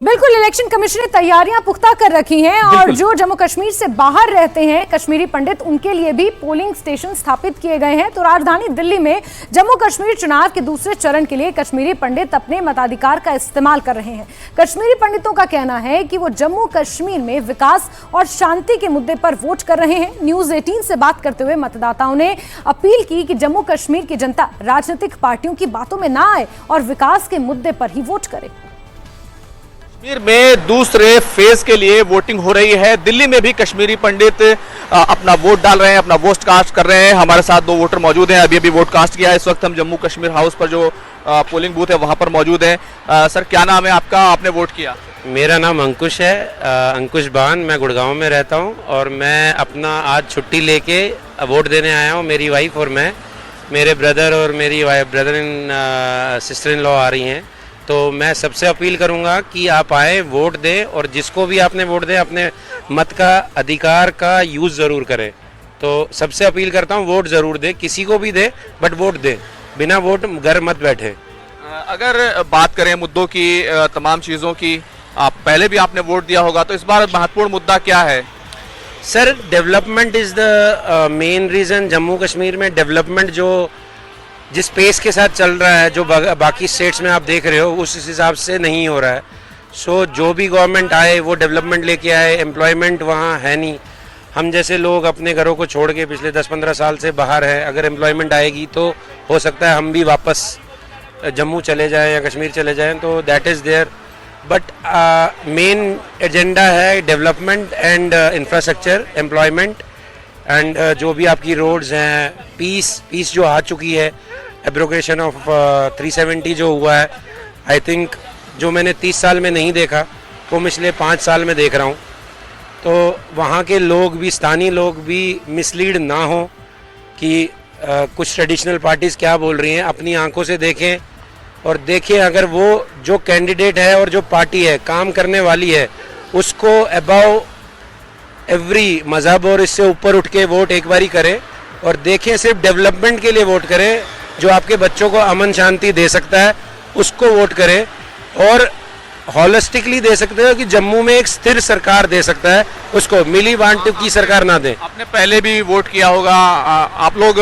बिल्कुल, election commission ने तैयारियां पुख्ता कर रखी हैं और जो जम्मू कश्मीर से बाहर रहते हैं कश्मीरी पंडित, उनके लिए भी पोलिंग स्टेशन स्थापित किए गए हैं। तो राजधानी दिल्ली में जम्मू कश्मीर चुनाव के दूसरे चरण के लिए कश्मीरी पंडित अपने मताधिकार का इस्तेमाल कर रहे हैं। कश्मीरी पंडितों का कहना है कि वो जम्मू कश्मीर में विकास और शांति के मुद्दे पर वोट कर रहे हैं। न्यूज 18 से बात करते हुए मतदाताओं ने अपील की कि जम्मू कश्मीर की जनता राजनीतिक पार्टियों की बातों में ना आए और विकास के मुद्दे पर ही वोट करे। कश्मीर में दूसरे फेज के लिए वोटिंग हो रही है। दिल्ली में भी कश्मीरी पंडित अपना वोट डाल रहे हैं, अपना वोट कास्ट कर रहे हैं। हमारे साथ दो वोटर मौजूद हैं, अभी वोट कास्ट किया है। इस वक्त हम जम्मू कश्मीर हाउस पर जो पोलिंग बूथ है वहां पर मौजूद हैं। सर, क्या नाम है आपका, आपने वोट किया? मेरा नाम अंकुश है, अंकुश बान। मैं गुड़गांव में रहता हूं और मैं अपना आज छुट्टी लेके वोट देने आया हूं। मेरी वाइफ और मैं, मेरे ब्रदर और मेरी brother in sister in law आ रही हैं। तो मैं सबसे अपील करूंगा कि आप आए, वोट दें और जिसको भी आपने वोट दें अपने मत का अधिकार का यूज़ ज़रूर करें। तो सबसे अपील करता हूं, वोट ज़रूर दें, किसी को भी दे बट वोट दें, बिना वोट घर मत बैठे। अगर बात करें मुद्दों की, तमाम चीज़ों की, आप पहले भी आपने वोट दिया होगा, तो इस बार महत्वपूर्ण मुद्दा क्या है? Sir, development is the main reason. Jammu Kashmir में डेवलपमेंट जो जिस पेस के साथ चल रहा है, जो बाकी स्टेट्स में आप देख रहे हो, उस हिसाब से नहीं हो रहा है। सो जो भी गवर्नमेंट आए वो डेवलपमेंट लेके आए। एम्प्लॉयमेंट वहाँ है नहीं। हम जैसे लोग अपने घरों को छोड़ के पिछले 10-15 साल से बाहर हैं। अगर एम्प्लॉयमेंट आएगी तो हो सकता है हम भी वापस जम्मू चले जाएं या कश्मीर चले जाएं। तो that is there, but main agenda है development and infrastructure, employment and जो भी आपकी रोड्स हैं, पीस जो आ चुकी है, एब्रोगेशन ऑफ 370 जो हुआ है, आई थिंक जो मैंने 30 साल में नहीं देखा वो पिछले 5 साल में देख रहा हूँ। तो वहाँ के लोग भी, स्थानीय लोग भी मिसलीड ना हो कि कुछ ट्रेडिशनल पार्टीज़ क्या बोल रही हैं। अपनी आंखों से देखें और देखें अगर वो जो कैंडिडेट है और जो पार्टी है काम करने वाली है, उसको अबाउ एवरी मज़हब और इससे ऊपर उठ के वोट एक बारी करें और देखें, सिर्फ डेवलपमेंट के लिए वोट करें। जो आपके बच्चों को अमन शांति दे सकता है उसको वोट करें और हॉलिस्टिकली दे सकते हो कि जम्मू में एक स्थिर सरकार दे सकता है, उसको मिली बांटू की सरकार ना दें। आपने पहले भी वोट किया होगा। आप लोग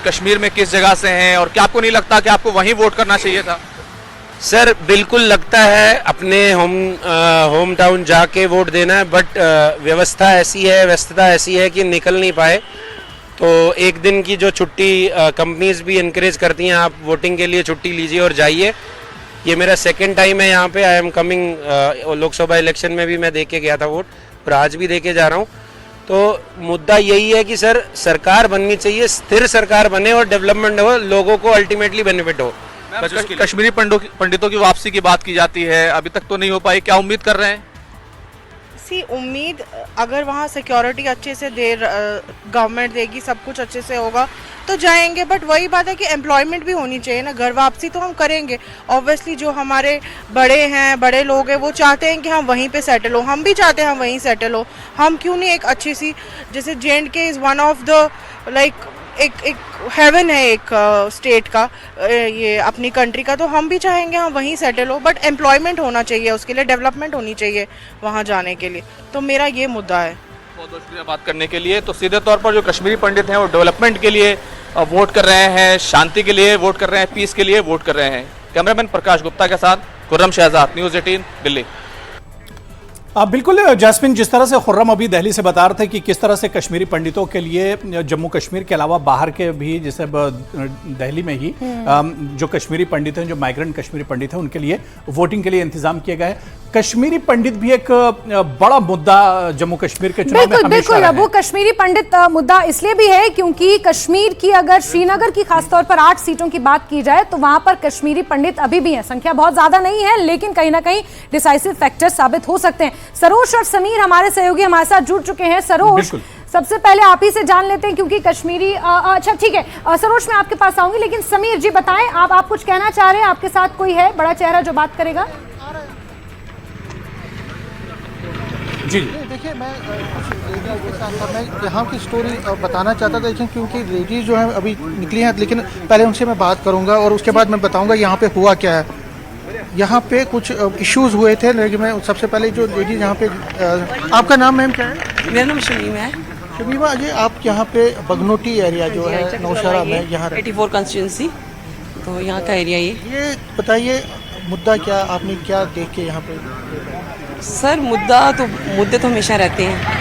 कश्मीर में किस जगह से हैं और क्या आपको नहीं लगता कि आपको वहीं वोट करना चाहिए था? सर, बिल्कुल लगता है अपने होम टाउन जाके वोट देना है, बट व्यवस्था ऐसी है, व्यस्तता ऐसी है कि निकल नहीं पाए। तो एक दिन की जो छुट्टी कंपनीज भी इनकरेज करती हैं, आप वोटिंग के लिए छुट्टी लीजिए और जाइए। ये मेरा सेकंड टाइम है यहाँ पे। I am coming. Lok Sabha election में भी मैं दे के गया था वोट और आज भी दे के जा रहा हूँ। तो मुद्दा यही है कि सर, सरकार बननी चाहिए, स्थिर सरकार बने और डेवलपमेंट हो, लोगों को अल्टीमेटली बेनिफिट हो। कश्मीरी पंडितों की वापसी की बात की जाती है, अभी तक तो नहीं हो पाई, क्या उम्मीद कर रहे हैं? उम्मीद, अगर वहाँ सिक्योरिटी अच्छे से गवर्नमेंट देगी, सब कुछ अच्छे से होगा तो जाएंगे। बट वही बात है कि एम्प्लॉयमेंट भी होनी चाहिए ना। घर वापसी तो हम करेंगे ऑब्वियसली। जो हमारे बड़े हैं, बड़े लोग हैं, वो चाहते हैं कि हम वहीं पे सेटल हो। हम भी चाहते हैं हम वहीं सेटल हो। हम क्यों नहीं एक अच्छी सी, जैसे J&K is one of the like एक हेवन है एक स्टेट का, ये अपनी कंट्री का। तो हम भी चाहेंगे हम वहीं सेटल हो, बट एम्प्लॉयमेंट होना चाहिए, उसके लिए डेवलपमेंट होनी चाहिए वहाँ जाने के लिए। तो मेरा ये मुद्दा है। बहुत बहुत शुक्रिया बात करने के लिए। तो सीधे तौर पर जो कश्मीरी पंडित हैं वो डेवलपमेंट के लिए वोट कर रहे हैं, शांति के लिए वोट कर रहे हैं, पीस के लिए वोट कर रहे हैं। कैमरामैन प्रकाश गुप्ता के साथ खुर्रम शहजाद, न्यूज़ 18 दिल्ली। बिल्कुल जैस्मिन, जिस तरह से खुर्रम अभी दिल्ली से बता रहे थे कि किस तरह से कश्मीरी पंडितों के लिए जम्मू कश्मीर के अलावा बाहर के भी, जैसे दिल्ली में ही जो कश्मीरी पंडित हैं, जो माइग्रेंट कश्मीरी पंडित हैं, उनके लिए वोटिंग के लिए इंतजाम किए गए। कश्मीरी पंडित भी एक बड़ा मुद्दा जम्मू कश्मीर के चुनाव में हमेशा रहा है। वो कश्मीरी पंडित मुद्दा इसलिए भी है क्योंकि कश्मीर की, अगर श्रीनगर की खासतौर पर 8 सीटों की बात की जाए तो वहां पर कश्मीरी पंडित अभी भी हैं। संख्या बहुत ज्यादा नहीं है, लेकिन कहीं ना कहीं डिसाइसिव फैक्टर साबित हो सकते हैं। सरोज और समीर हमारे सहयोगी हमारे साथ जुड़ चुके हैं। सरोज, सबसे पहले आप ही से जान लेते हैं क्योंकि कश्मीरी, अच्छा ठीक है सरोज, मैं आपके पास आऊंगी, लेकिन समीर जी बताएं, आप कुछ कहना चाह रहे हैं? आपके साथ कोई है बड़ा चेहरा जो बात करेगा? जी देखिए, मैं कुछ लेडीज़ के साथ मैं यहाँ की स्टोरी बताना चाहता था, लेकिन क्योंकि लेडीज़ जो हैं अभी निकली हैं, लेकिन पहले उनसे मैं बात करूँगा और उसके बाद मैं बताऊँगा यहाँ पे हुआ क्या है। यहाँ पे कुछ इश्यूज हुए थे, लेकिन मैं सबसे पहले जो लेडी यहाँ पे आपका नाम मैम क्या है? मेरा नाम शमीम है। शमीमा जी, आप यहाँ पे बगनोटी एरिया जो है नौशहरा में यहाँ 84 कॉन्स्टिट्यूंसी, तो यहाँ का एरिया ये बताइए मुद्दा क्या, आपने क्या देख के यहाँ पे? सर मुद्दे तो हमेशा रहते हैं,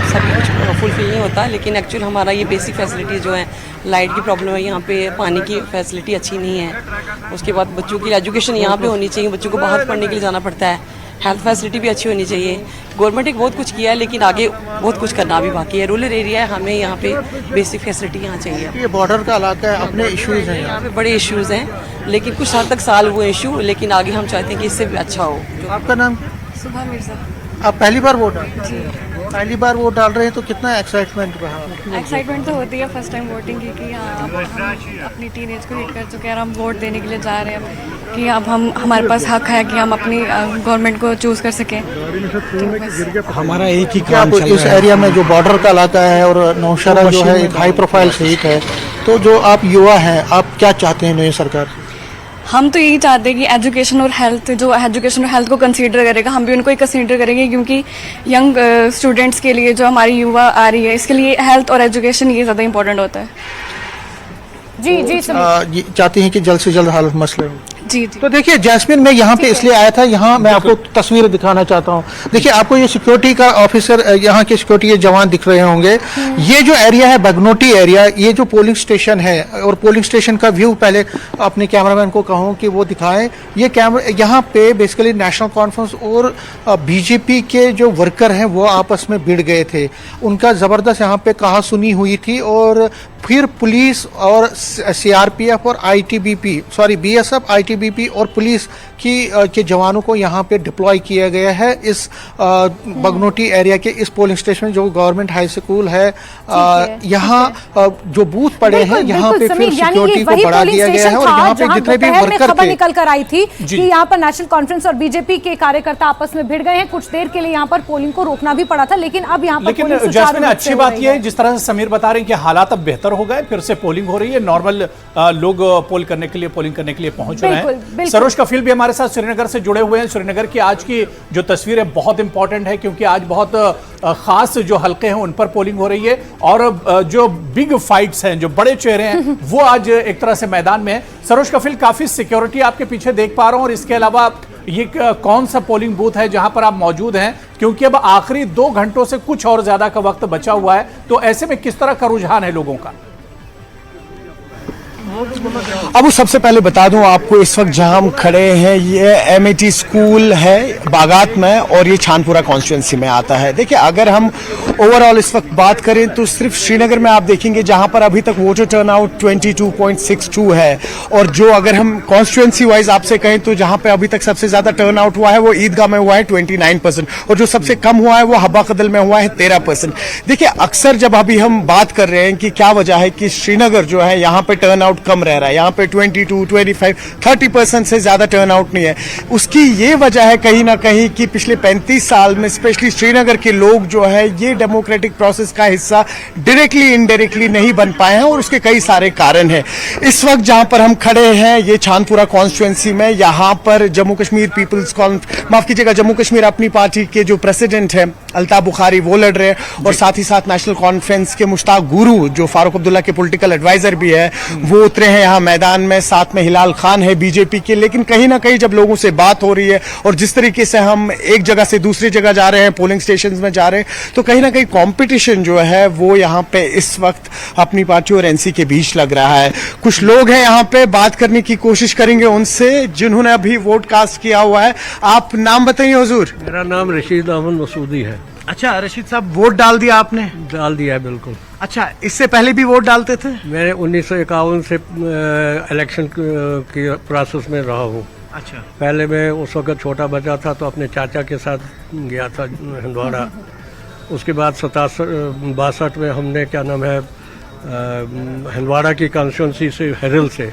सभी कुछ फुलफिल नहीं होता, लेकिन एक्चुअल हमारा ये बेसिक फैसिलिटी जो है, लाइट की प्रॉब्लम है यहाँ पे, पानी की फैसिलिटी अच्छी नहीं है, उसके बाद बच्चों की एजुकेशन यहाँ पे होनी चाहिए, बच्चों को बाहर पढ़ने के लिए जाना पड़ता है, हेल्थ फैसिलिटी भी अच्छी होनी चाहिए। गवर्नमेंट एक बहुत कुछ किया है, लेकिन आगे बहुत कुछ करना भी बाकी है। रूरल एरिया है, हमें यहाँ पे बेसिक फैसिलिटी यहाँ चाहिए। ये बॉर्डर का इलाका है, अपने इश्यूज हैं यहाँ पे बड़े इश्यूज हैं, लेकिन कुछ हद तक सॉल्व हुए इशू, लेकिन आगे हम चाहते हैं कि इससे भी अच्छा हो। आपका नाम? सुबह मिर्जा। आप पहली बार वोट पहली बार वोट डाल रहे हैं, तो कितना एक्साइटमेंट रहा? एक्साइटमेंट तो होती है फर्स्ट टाइम वोटिंग की, कि हाँ अब हम अपनी टीनेज को हिट कर चुके हैं और हम वोट देने के लिए जा रहे हैं, कि अब हमारे पास हक है कि हम अपनी गवर्नमेंट को चूज़ कर सकें। तो हमारा एक ही क्या काम चल इस रहा है। एरिया में जो बॉर्डर का इलाका है और नौशहरा जो है एक हाई प्रोफाइल सीट है, तो जो आप युवा हैं, आप क्या चाहते हैं नई सरकार से? हम तो यही चाहते हैं कि एजुकेशन और हेल्थ को कंसीडर करेगा, हम भी उनको ही कंसीडर करेंगे, क्योंकि यंग स्टूडेंट्स के लिए जो हमारी युवा आ रही है, इसके लिए हेल्थ और एजुकेशन ये ज़्यादा इंपॉर्टेंट होता है। जी जी ये चाहती हैं कि जल्द से जल्द हल मसले हो। जी जी। तो देखिए जैस्मिन, मैं यहाँ पे इसलिए आया था, यहाँ मैं आपको तस्वीर दिखाना चाहता हूँ। देखिए आपको ये सिक्योरिटी का ऑफिसर, यहाँ के सिक्योरिटी जवान दिख रहे होंगे। ये जो एरिया है बगनोटी एरिया, ये जो पोलिंग स्टेशन है, और पोलिंग स्टेशन का व्यू पहले अपने कैमरामैन को कहूँ कि वो दिखाएं। ये यहाँ पे बेसिकली नेशनल कॉन्फ्रेंस और बीजेपी के जो वर्कर हैं वो आपस में भिड़ गए थे, उनका ज़बरदस्त यहाँ पे कहासुनी हुई थी, और फिर पुलिस और सीआरपीएफ और बीएसएफ, आईटीबीपी और पुलिस के जवानों को यहाँ पे डिप्लॉय किया गया है इस बगनोटी एरिया के इस पोलिंग स्टेशन जो गवर्नमेंट हाई स्कूल है। यहाँ जो बूथ पड़े हैं, यहाँ पे फिर सिक्योरिटी को बढ़ा दिया गया है, और यहाँ पे जितने भी वर्कर थे, निकल कर आई थी कि यहाँ पर नेशनल कॉन्फ्रेंस और बीजेपी के कार्यकर्ता आपस में भिड़ गए हैं, कुछ देर के लिए यहाँ पर पोलिंग को रोकना भी पड़ा था, लेकिन अब यहाँ पर जैस्मिन, अच्छी बात यह है जिस तरह से समीर बता रहे हैं कि हालात अब बेहतर हो गए, फिर से पोलिंग हो रही है, नॉर्मल लोग पोलिंग करने के लिए पहुंच रहे हैं। सरोज कफील भी हमारे साथ श्रीनगर से जुड़े हुए हैं। श्रीनगर की आज की जो तस्वीर है बहुत इंपॉर्टेंट है, क्योंकि आज बहुत खास जो हल्के हैं उन पर पोलिंग हो रही है, और जो बिग फाइट्स हैं, जो बड़े चेहरे हैं, वो आज एक तरह से मैदान में है। सरोज कफील, काफी सिक्योरिटी आपके पीछे देख पा रहा हूं, और इसके अलावा ये कौन सा पोलिंग बूथ है जहां पर आप मौजूद हैं, क्योंकि अब आखिरी 2 घंटों से कुछ और ज्यादा का वक्त बचा हुआ है, तो ऐसे में किस तरह का रुझान है लोगों का? अब सबसे पहले बता दूं आपको, इस वक्त जहां हम खड़े हैं ये एमएटी स्कूल है बागात में, और ये छानपुरा कॉन्स्टिट्यूंसी में आता है। देखिए अगर हम ओवरऑल इस वक्त बात करें तो सिर्फ श्रीनगर में आप देखेंगे जहां पर अभी तक वोटर टर्नआउट 22.62 है, और जो अगर हम कॉन्स्टिट्यूंसी वाइज आपसे कहें तो जहां पे अभी तक सबसे ज्यादा टर्नआउट हुआ है वो ईदगाह में हुआ है 29%, और जो सबसे कम हुआ है वो हब्बा कदल में हुआ है 13%। देखिए अक्सर जब अभी हम बात कर रहे हैं कि क्या वजह है कि श्रीनगर जो है यहाँ पे टर्नआउट कम रह रहा है, यहाँ पे 22, 25, 30% से ज्यादा टर्नआउट नहीं है, उसकी ये वजह है कहीं ना कहीं कि पिछले 35 साल में स्पेशली श्रीनगर के लोग जो है ये डेमोक्रेटिक प्रोसेस का हिस्सा डायरेक्टली इनडायरेक्टली नहीं बन पाए हैं, और उसके कई सारे कारण हैं। इस वक्त जहां पर हम खड़े हैं ये छानपुरा कॉन्स्टिट्यूंसी में, यहाँ पर जम्मू कश्मीर जम्मू कश्मीर अपनी पार्टी के जो प्रेसिडेंट है अल्ताफ बुखारी वो लड़ रहे हैं, और साथ ही साथ नेशनल कॉन्फ्रेंस के मुश्ताक गुरु जो फारूक अब्दुल्ला के पॉलिटिकल एडवाइजर भी है वो उतरे हैं यहाँ मैदान में, साथ में हिलाल खान है बीजेपी के। लेकिन कहीं ना कहीं जब लोगों से बात हो रही है और जिस तरीके से हम एक जगह से दूसरी जगह जा रहे हैं, पोलिंग स्टेशन में जा रहे हैं, तो कहीं ना कहीं कंपटीशन जो है वो यहाँ पे इस वक्त अपनी पार्टी और एनसी के बीच लग रहा है। कुछ लोग हैं यहाँ पे, बात करने की कोशिश करेंगे उनसे जिन्होंने अभी वोट कास्ट किया हुआ है। आप नाम बताइए हुजूर। मेरा नाम रशीद अहमद मसूदी है। अच्छा रशीद साहब, वोट डाल दिया आपने? डाल दिया है बिल्कुल। अच्छा, इससे पहले भी वोट डालते थे? मैं 1951 से इलेक्शन की प्रोसेस में रहा हूँ। अच्छा, पहले मैं उस वक्त छोटा बच्चा था तो अपने चाचा के साथ गया था हंदवाड़ा। उसके बाद 62 में हमने क्या नाम है हंदवाड़ा की कॉन्स्टिट्यूंसी से हेरल से,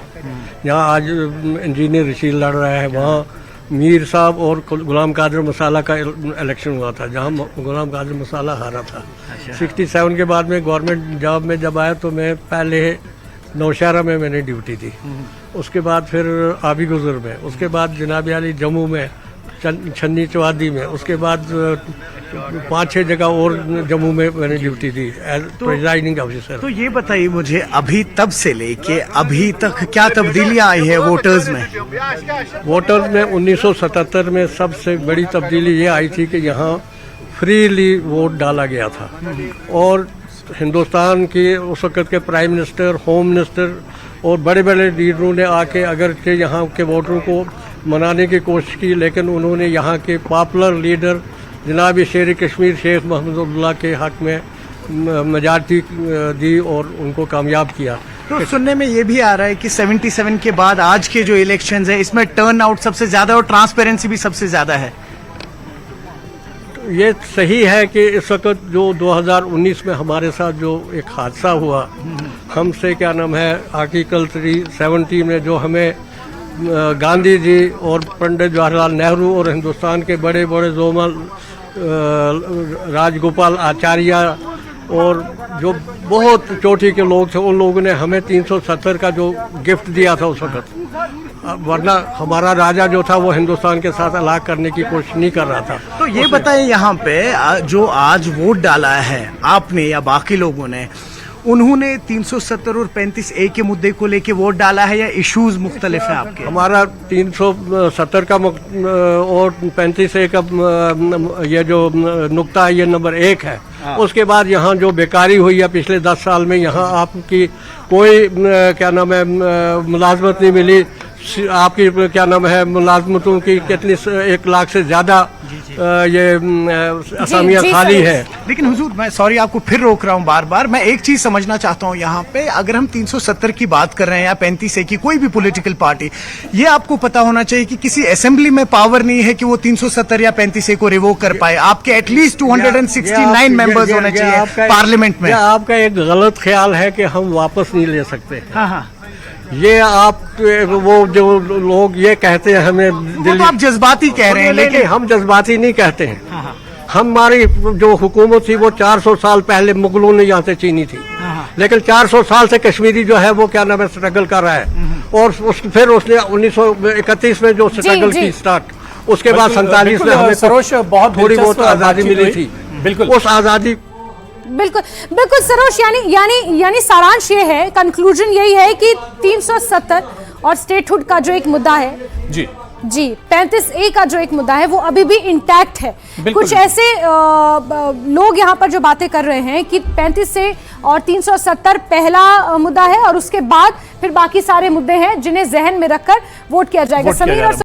जहाँ आज इंजीनियर रशीद लड़ रहा है, वहाँ मीर साहब और गुलाम कादिर मसाला का इलेक्शन हुआ था, जहाँ गुलाम कादिर मसाला हारा था। 67 के बाद में गवर्नमेंट जॉब में जब आया तो मैं पहले नौशहरा में मैंने ड्यूटी दी, उसके बाद फिर आबी गुजर में, उसके बाद जनाब अली जम्मू में, छन्नी चवादी में, उसके बाद 5-6 जगह और जम्मू में मैंने ड्यूटी दी एज प्रिजाइडिंग ऑफिसर। तो ये बताइए मुझे, अभी तब से लेके अभी तक क्या तब्दीलियां आई है वोटर्स में? वोटर्स में 1977 में सबसे बड़ी तब्दीली ये आई थी कि यहाँ फ्रीली वोट डाला गया था, और हिंदुस्तान के उस वक़्त के प्राइम मिनिस्टर, होम मिनिस्टर और बड़े बड़े लीडरों ने आके अगर के यहाँ के वोटरों को मनाने की कोशिश की, लेकिन उन्होंने यहाँ के पॉपुलर लीडर जनाब शेर कश्मीर शेख महमूदुल्लाह के हक़ में मेजॉरिटी दी और उनको कामयाब किया। तो सुनने में ये भी आ रहा है कि 77 के बाद आज के जो इलेक्शंस है इसमें टर्न आउट सबसे ज़्यादा और ट्रांसपेरेंसी भी सबसे ज़्यादा है। ये सही है कि इस वक्त जो 2019 में हमारे साथ जो एक हादसा हुआ, हमसे क्या नाम है आर्टिकल 370 में जो हमें गांधी जी और पंडित जवाहरलाल नेहरू और हिंदुस्तान के बड़े बड़े जोमल राजगोपाल आचार्य और जो बहुत चोटी के लोग थे, उन लोगों ने हमें 370 का जो गिफ्ट दिया था उस वक्त, वरना हमारा राजा जो था वो हिंदुस्तान के साथ अलग करने की कोशिश नहीं कर रहा था। तो ये बताएं, यहाँ पे जो आज वोट डाला है आपने या बाकी लोगों ने, उन्होंने 370 और 35A के मुद्दे को लेके वोट डाला है या इश्यूज मुख्तलिफ है आपके? हमारा 370 का और 35A का ये जो नुक्ता है ये नंबर 1 है। उसके बाद यहाँ जो बेकारी हुई है पिछले 10 साल में, यहाँ आपकी कोई क्या नाम है मुलाजमत नहीं मिली, आपकी क्या नाम है मुलाजमतों की कितनी 1 लाख से ज़्यादा ये असामियाँ खाली है। लेकिन हुजूर, मैं सॉरी आपको फिर रोक रहा हूँ बार बार, मैं एक चीज समझना चाहता हूँ यहाँ पे, अगर हम 370 की बात कर रहे हैं या 35A की, कोई भी पॉलिटिकल पार्टी, ये आपको पता होना चाहिए कि किसी असेंबली में पावर नहीं है कि वो 370 या 35A को रिवोक कर पाए। आपके एटलीस्ट 269 मेंबर्स होने चाहिए पार्लियामेंट में। आपका एक गलत ख्याल है कि हम वापस नहीं ले सकते। हाँ हाँ, ये आप वो जो लोग ये कहते हैं हमें तो आप जज्बाती कह रहे हैं, लेकिन हम जज्बाती नहीं कहते हैं। हमारी जो हुकूमत थी वो 400 साल पहले मुगलों ने यहाँ से छीनी थी, लेकिन 400 साल से कश्मीरी जो है वो क्या नाम है स्ट्रगल कर रहा है, और फिर उसने 1931 में जो स्ट्रगल की स्टार्ट, उसके बाद 47 में हमें सरोज बहुत थोड़ी बहुत आज़ादी मिली थी। बिल्कुल उस आज़ादी बिल्कुल बिल्कुल सरोज, यानी सारांश ये है, कंक्लूजन यही है कि 370 और स्टेटहुड का जो एक मुद्दा है जी 35A का जो एक मुद्दा है वो अभी भी इंटैक्ट है। कुछ ऐसे लोग यहाँ पर जो बातें कर रहे हैं कि 35A और 370 पहला मुद्दा है और उसके बाद फिर बाकी सारे मुद्दे हैं जिन्हें जहन में रखकर वोट किया जाएगा। समीर और